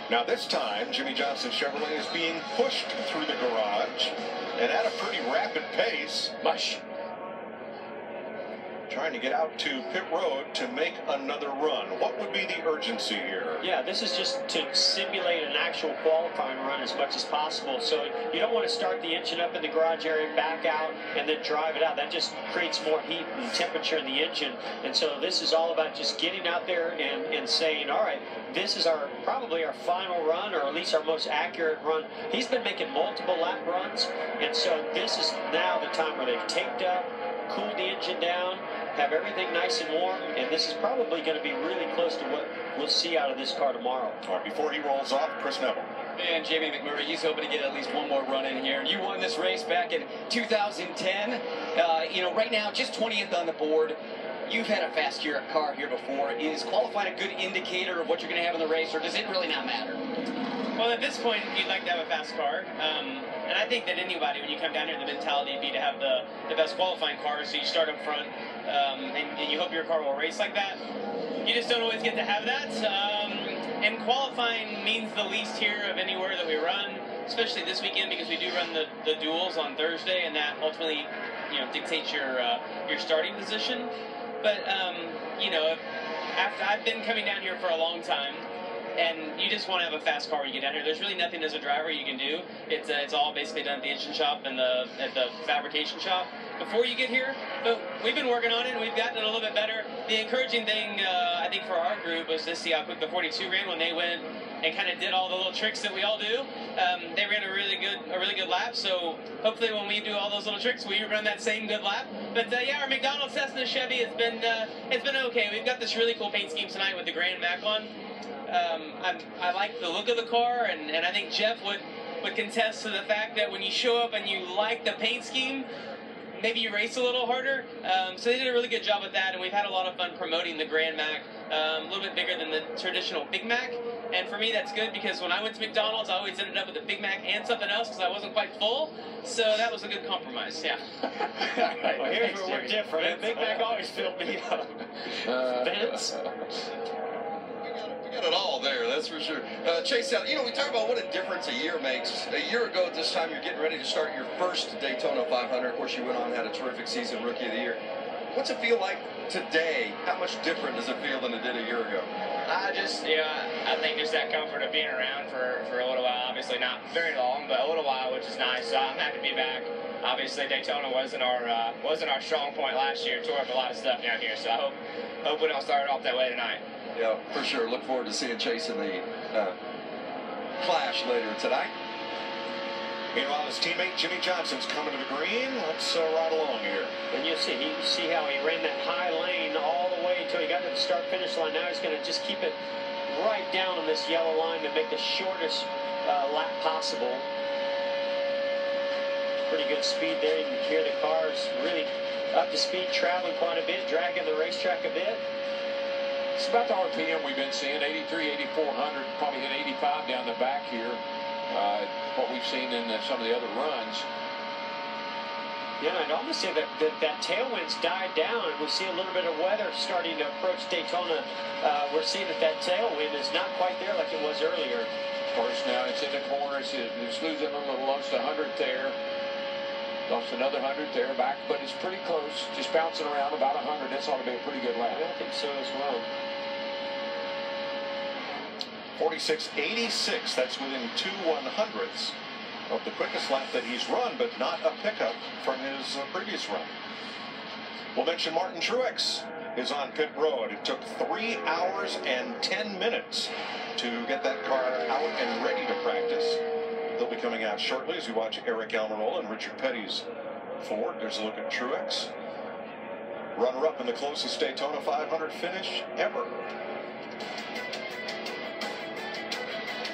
Now this time, Jimmy Johnson Chevrolet is being pushed through the garage and at a pretty rapid pace. Mush. Trying to get out to pit road to make another run. What would be the urgency here? Yeah, this is just to simulate an actual qualifying run as much as possible. So you don't want to start the engine up in the garage area, back out, and then drive it out. That just creates more heat and temperature in the engine. And so this is all about just getting out there and saying, all right, this is probably our final run, or at least our most accurate run. He's been making multiple lap runs, and so this is now the time where they've taped up, cooled the engine down, have everything nice and warm, and this is probably going to be really close to what we'll see out of this car tomorrow. All right, before he rolls off, Chris Neville. And Jamie McMurray, he's hoping to get at least one more run in here. You won this race back in 2010. Right now, just 20th on the board. You've had a fast car here before. Is qualifying a good indicator of what you're going to have in the race, or does it really not matter? Well, at this point, you'd like to have a fast car. And I think that anybody, when you come down here, the mentality would be to have the best qualifying car, so you start up front, and you hope your car will race like that. You just don't always get to have that. And qualifying means the least here of anywhere that we run, especially this weekend, because we do run the duels on Thursday, and that ultimately, dictates your starting position. But, after I've been coming down here for a long time, and you just want to have a fast car when you get down here. There's really nothing as a driver you can do. It's all basically done at the engine shop and at the fabrication shop before you get here. But we've been working on it, and we've gotten it a little bit better. The encouraging thing, I think, for our group was to see how quick the 42 ran when they went and kind of did all the little tricks that we all do. They ran a really good lap. So hopefully, when we do all those little tricks, we run that same good lap. But yeah, our McDonald's Cessna Chevy has been okay. We've got this really cool paint scheme tonight with the Grand Mac on. I like the look of the car, and I think Jeff would contest to the fact that when you show up and you like the paint scheme, maybe you race a little harder. So they did a really good job with that, and we've had a lot of fun promoting the Grand Mac, a little bit bigger than the traditional Big Mac. And for me, that's good, because when I went to McDonald's, I always ended up with a Big Mac and something else because I wasn't quite full. So that was a good compromise, yeah. Well, here's where we're different. Big Mac always filled me up. Vince? We got it all there, that's for sure. Chase, we talk about what a difference a year makes. A year ago at this time, you're getting ready to start your first Daytona 500. Of course, you went on and had a terrific season, Rookie of the Year. What's it feel like today? How much different does it feel than it did a year ago? I think just that comfort of being around for a little while. Obviously not very long, but a little while, which is nice. So I'm happy to be back. Obviously, Daytona wasn't our strong point last year. Tore up a lot of stuff down here, so I hope we don't start it off that way tonight. Yeah, for sure. Look forward to seeing Chase in the Clash later tonight. Meanwhile, his teammate Jimmy Johnson's coming to the green. Let's ride along here. And you see how he ran that high lane all the way until he got to the start-finish line. Now he's going to just keep it right down on this yellow line to make the shortest lap possible. Pretty good speed there. You can hear the cars really up to speed, traveling quite a bit, dragging the racetrack a bit. It's about the RPM we've been seeing, 83, 8400, probably hit 85 down the back here. What we've seen in some of the other runs. Yeah, I'd almost say that tailwind's died down, and we see a little bit of weather starting to approach Daytona. We're seeing that tailwind is not quite there like it was earlier. Of course, now it's in the corner. It's losing a little, lost a 100th there. Lost another 100 there back, but it's pretty close. Just bouncing around about 100. That's ought to be a pretty good lap. I think so as well. 46.86. That's within 2/100ths of the quickest lap that he's run, but not a pickup from his previous run. We'll mention Martin Truex is on pit road. It took 3 hours and 10 minutes to get that car out and ready to practice. They'll be coming out shortly as we watch Eric Almirola and Richard Petty's Ford. There's a look at Truex. Runner-up in the closest Daytona 500 finish ever.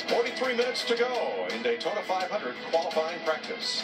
43 minutes to go in Daytona 500 qualifying practice.